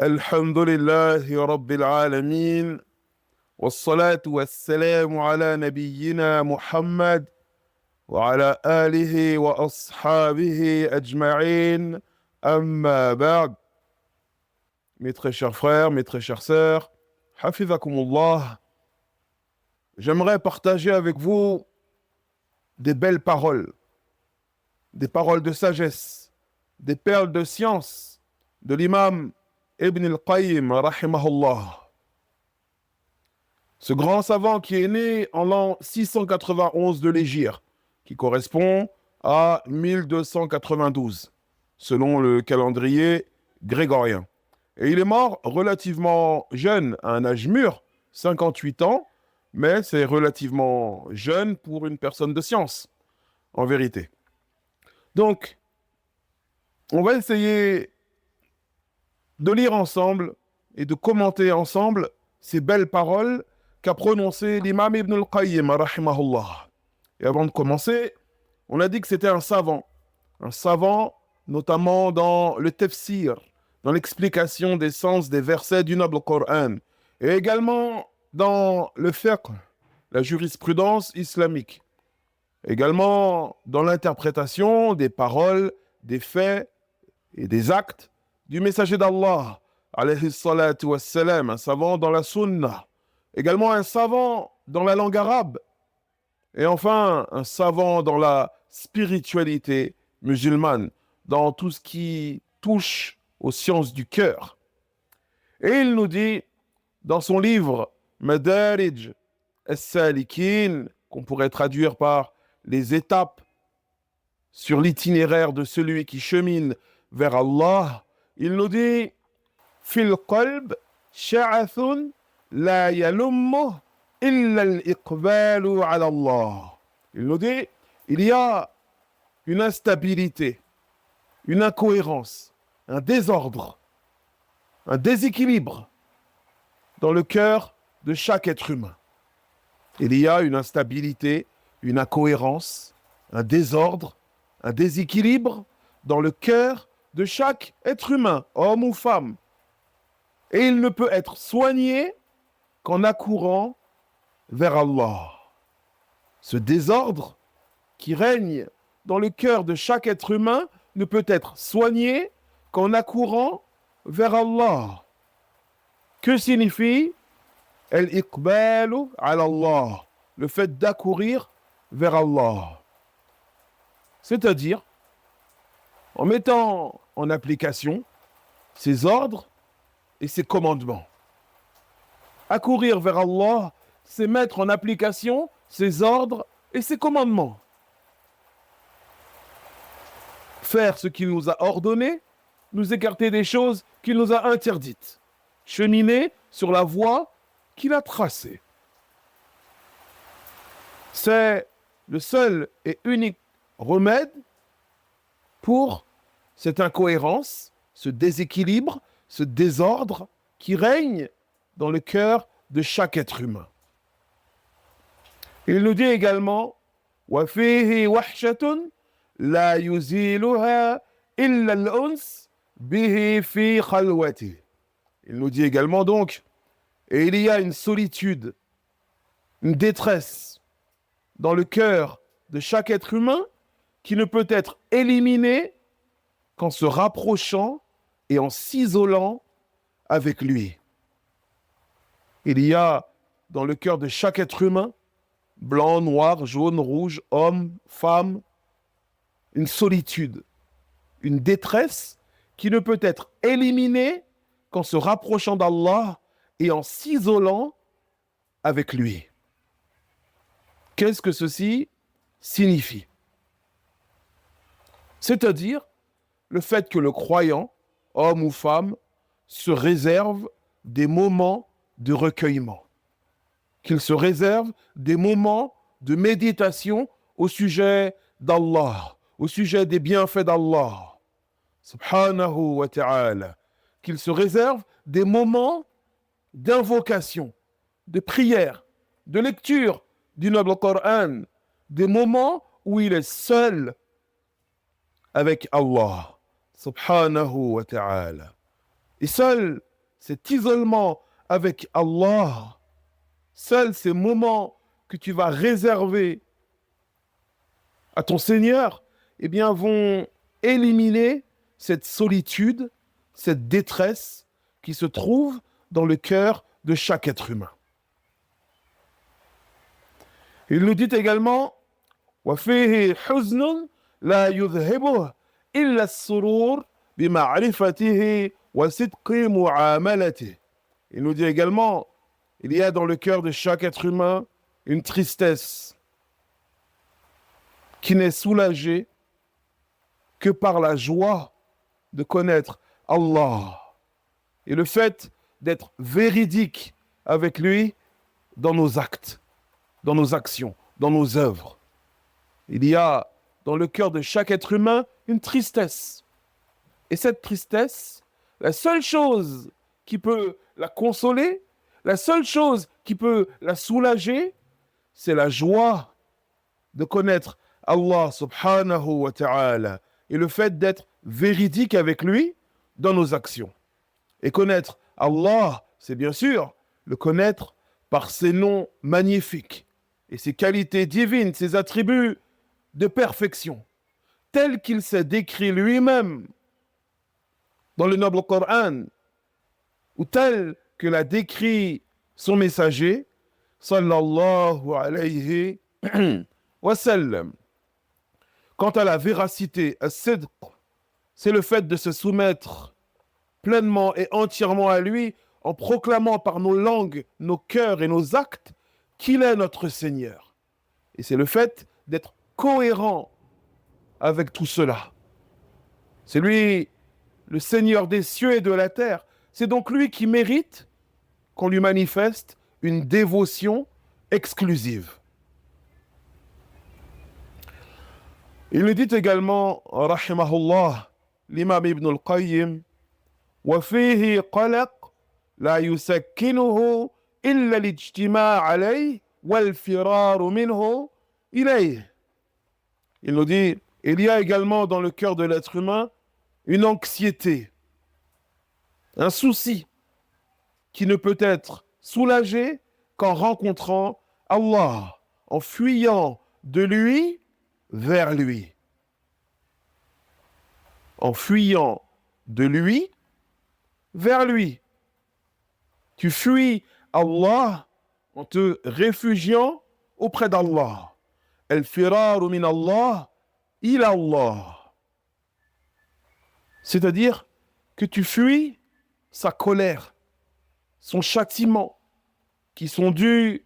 الحمد لله رب العالمين والصلاة والسلام على نبينا محمد وعلى آله وأصحابه أجمعين أما بعد. Mes très chers frères, mes très chères sœurs, Hafizakumullah, j'aimerais partager avec vous des belles paroles, des paroles de sagesse, des perles de science de l'imam Ibn al-Qayyim, rahimahullah. Ce grand savant qui est né en l'an 691 de l'Hégire, qui correspond à 1292, selon le calendrier grégorien. Et il est mort relativement jeune, à un âge mûr, 58 ans, mais c'est relativement jeune pour une personne de science, en vérité. Donc, on va essayer de lire ensemble et de commenter ensemble ces belles paroles qu'a prononcées l'imam Ibn al-Qayyim, rahimahullah. Et avant de commencer, on a dit que c'était un savant notamment dans le tafsir, dans l'explication des sens des versets du noble Coran, et également dans le fiqh, la jurisprudence islamique, également dans l'interprétation des paroles, des faits et des actes du messager d'Allah, alayhi salatu wassalam, un savant dans la sunna, également un savant dans la langue arabe, et enfin un savant dans la spiritualité musulmane, dans tout ce qui touche aux sciences du cœur. Et il nous dit, dans son livre Madarij as-Salikin, qu'on pourrait traduire par les étapes sur l'itinéraire de celui qui chemine vers Allah, il nous dit Fil qalb sha'athun la yalummuh illa al-iqbalu ala Allah. Il nous dit il y a une instabilité, une incohérence, un désordre, un déséquilibre dans le cœur de chaque être humain. Il y a une instabilité, une incohérence, un désordre, un déséquilibre dans le cœur de chaque être humain, homme ou femme. Et il ne peut être soigné qu'en accourant vers Allah. Ce désordre qui règne dans le cœur de chaque être humain ne peut être soigné qu'en accourant vers Allah. Que signifie al-iqbalu ala Allah, le fait d'accourir vers Allah? C'est-à-dire en mettant en application ses ordres et ses commandements. Accourir vers Allah, c'est mettre en application ses ordres et ses commandements. Faire ce qu'il nous a ordonné, nous écarter des choses qu'il nous a interdites. Cheminer sur la voie qu'il a tracée. C'est le seul et unique remède pour cette incohérence, ce déséquilibre, ce désordre qui règne dans le cœur de chaque être humain. Il nous dit également وَفِيهِ وَحْشَةٌ لَا يُزِيلُهَا إِلَّا الْأُنْسِ بِهِ فِي خَلْوَتِهِ. Il nous dit également donc, et il y a une solitude, une détresse dans le cœur de chaque être humain qui ne peut être éliminée qu'en se rapprochant et en s'isolant avec lui. Il y a dans le cœur de chaque être humain, blanc, noir, jaune, rouge, homme, femme, une solitude, une détresse qui ne peut être éliminée qu'en se rapprochant d'Allah et en s'isolant avec lui. Qu'est-ce que ceci signifie? C'est-à-dire le fait que le croyant, homme ou femme, se réserve des moments de recueillement, qu'il se réserve des moments de méditation au sujet d'Allah, au sujet des bienfaits d'Allah, subhanahu wa ta'ala, qu'il se réserve des moments d'invocation, de prière, de lecture du noble Coran, des moments où il est seul avec Allah, subhanahu wa ta'ala. Et seul cet isolement avec Allah, seuls ces moments que tu vas réserver à ton Seigneur, eh bien, vont éliminer cette solitude, cette détresse qui se trouve dans le cœur de chaque être humain. Il nous dit également وَفِيهِ حُزْنٌ لَا يُذْهِبُهُ إِلَّا السُّرُورُ بِمَعْرِفَتِهِ وَصِدْقِ مُعَامَلَتِهِ. Il nous dit également, il y a dans le cœur de chaque être humain une tristesse qui n'est soulagée que par la joie de connaître Allah et le fait d'être véridique avec lui dans nos actes, dans nos actions, dans nos œuvres. Il y a dans le cœur de chaque être humain une tristesse. Et cette tristesse, la seule chose qui peut la consoler, la seule chose qui peut la soulager, c'est la joie de connaître Allah subhanahu wa ta'ala et le fait d'être véridique avec lui dans nos actions. Et connaître Allah, c'est bien sûr le connaître par ses noms magnifiques et ses qualités divines, ses attributs de perfection, tels qu'il s'est décrit lui-même dans le noble Coran, ou tel que l'a décrit son messager, sallallahu alayhi wa sallam. Quant à la véracité, as-sidq, c'est le fait de se soumettre pleinement et entièrement à lui en proclamant par nos langues, nos cœurs et nos actes qu'il est notre Seigneur. Et c'est le fait d'être cohérent avec tout cela. C'est lui, le Seigneur des cieux et de la terre. C'est donc lui qui mérite qu'on lui manifeste une dévotion exclusive. Il nous dit également, rahimahullah, l'imam Ibn al-Qayyim, وَفِيهِ قَلَقْ لَا يُسَكِّنُهُ إِلَّا الْاجْتِمَاعَ عَلَيْهِ وَالْفِرَارُ مِنْهُ إِلَيْهِ. Il nous dit, il y a également dans le cœur de l'être humain une anxiété, un souci qui ne peut être soulagé qu'en rencontrant Allah, en fuyant de lui vers lui. En fuyant de lui vers lui. Tu fuis Allah en te réfugiant auprès d'Allah. Al-firaru min Allah ila Allah. C'est-à-dire que tu fuis sa colère, son châtiment, qui sont dus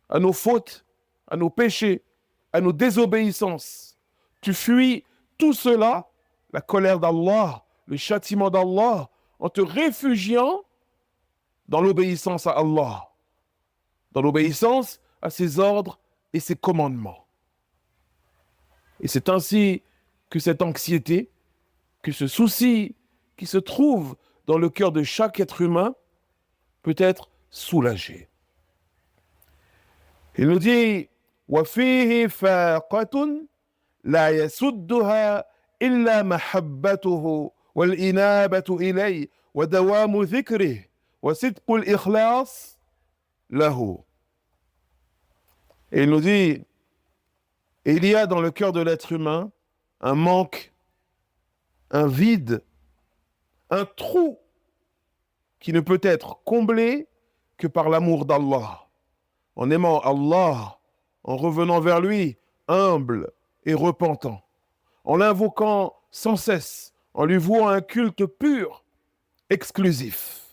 à nos fautes, à nos péchés, à nos désobéissances. Tu fuis tout cela, la colère d'Allah, le châtiment d'Allah, en te réfugiant dans l'obéissance à Allah, dans l'obéissance à ses ordres et ses commandements. Et c'est ainsi que cette anxiété, que ce souci qui se trouve dans le cœur de chaque être humain peut être soulagé. Il nous dit وَفِيهِ فَاقَةٌ لَا يَسُدُّهَا إِلَّا مَحَبَّتُهُ وَالْإِنَابَةُ إِلَيْهِ وَدَوَامُ ذِكْرِهِ وَصِدْقُ الْإِخْلَاصِ لَهُ. Et il nous dit, il y a dans le cœur de l'être humain un manque, un vide, un trou qui ne peut être comblé que par l'amour d'Allah. En aimant Allah, en revenant vers lui, humble et repentant, en l'invoquant sans cesse, en lui vouant un culte pur, exclusif.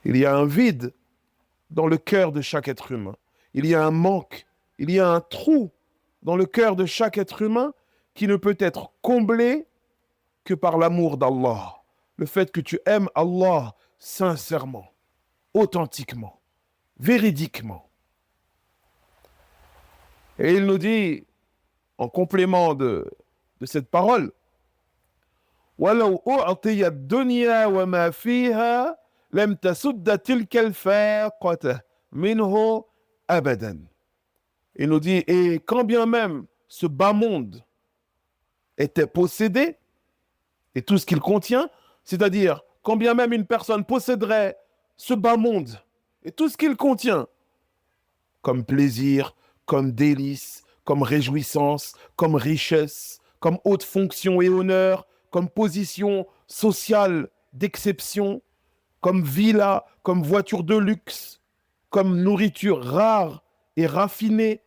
Il y a un vide dans le cœur de chaque être humain. Il y a un manque, il y a un trou dans le cœur de chaque être humain qui ne peut être comblé que par l'amour d'Allah. Le fait que tu aimes Allah sincèrement, authentiquement, véridiquement. Et il nous dit, en complément de cette parole, وَلَوْ أُعْطِيَ الدُّنْيَا وَمَا فِيهَا لَمْ تَسُدَّ تِلْكَ الْفَاقَةَ مِنْهُ أَبَدًا. Il nous dit, et quand bien même ce bas monde était possédé, et tout ce qu'il contient, c'est-à-dire quand bien même une personne posséderait ce bas monde et tout ce qu'il contient, comme plaisir, comme délice, comme réjouissance, comme richesse, comme haute fonction et honneur, comme position sociale d'exception, comme villa, comme voiture de luxe, comme nourriture rare et raffinée,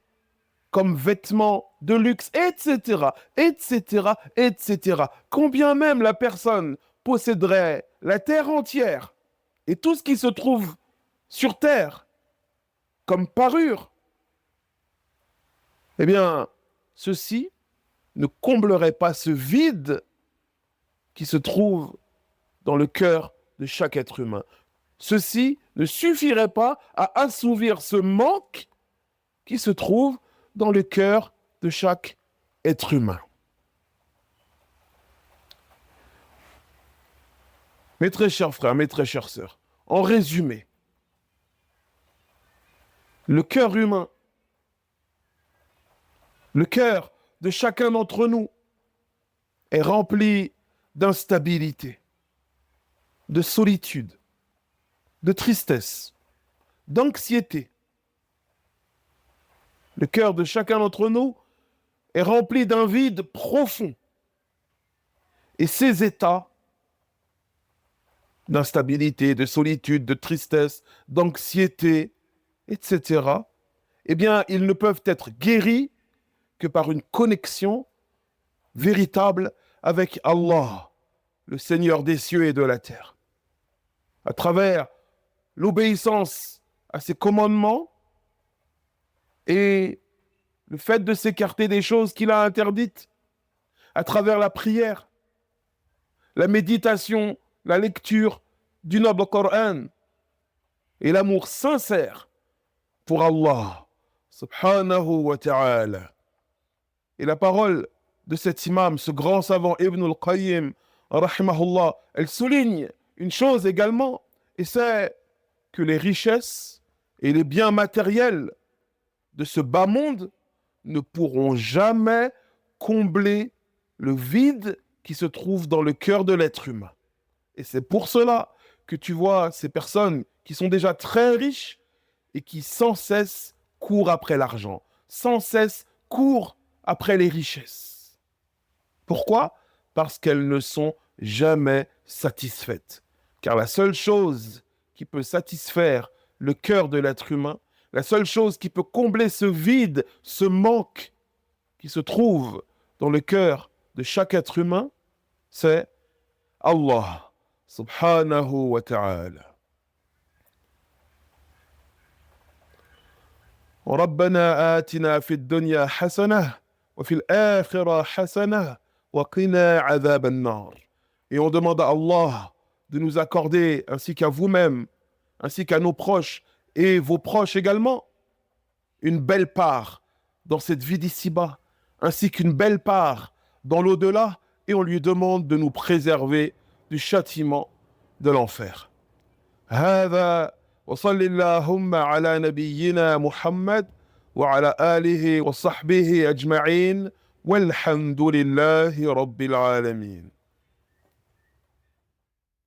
comme vêtements de luxe, etc., etc., etc. Combien même la personne posséderait la terre entière et tout ce qui se trouve sur terre comme parure, eh bien, ceci ne comblerait pas ce vide qui se trouve dans le cœur de chaque être humain. Ceci ne suffirait pas à assouvir ce manque qui se trouve dans le cœur de chaque être humain. Mes très chers frères, mes très chères sœurs, en résumé, le cœur humain, le cœur de chacun d'entre nous est rempli d'instabilité, de solitude, de tristesse, d'anxiété. Le cœur de chacun d'entre nous est rempli d'un vide profond. Et ces états d'instabilité, de solitude, de tristesse, d'anxiété, etc., eh bien, ils ne peuvent être guéris que par une connexion véritable avec Allah, le Seigneur des cieux et de la terre. À travers l'obéissance à ses commandements et le fait de s'écarter des choses qu'il a interdites, à travers la prière, la méditation, la lecture du noble Coran et l'amour sincère pour Allah, subhanahu wa ta'ala. Et la parole de cet imam, ce grand savant Ibn al-Qayyim, rahimahullah, elle souligne une chose également, et c'est que les richesses et les biens matériels de ce bas monde ne pourront jamais combler le vide qui se trouve dans le cœur de l'être humain. Et c'est pour cela que tu vois ces personnes qui sont déjà très riches et qui sans cesse courent après l'argent, sans cesse courent après les richesses. Pourquoi? Parce qu'elles ne sont jamais satisfaites. Car la seule chose qui peut satisfaire le cœur de l'être humain, la seule chose qui peut combler ce vide, ce manque qui se trouve dans le cœur de chaque être humain, c'est Allah, subhanahu wa ta'ala. ربنا آتنا في الدنيا حسنة وفي الآخرة حسنة وقنا عذاب النار. Et on demande à Allah de nous accorder, ainsi qu'à vous-même, ainsi qu'à nos proches et vos proches également, une belle part dans cette vie d'ici-bas, ainsi qu'une belle part dans l'au-delà, et on lui demande de nous préserver du châtiment de l'enfer. هذا وصل اللهم على نبينا محمد وعلى آله وصحبه أجمعين والحمد لله رب العالمين.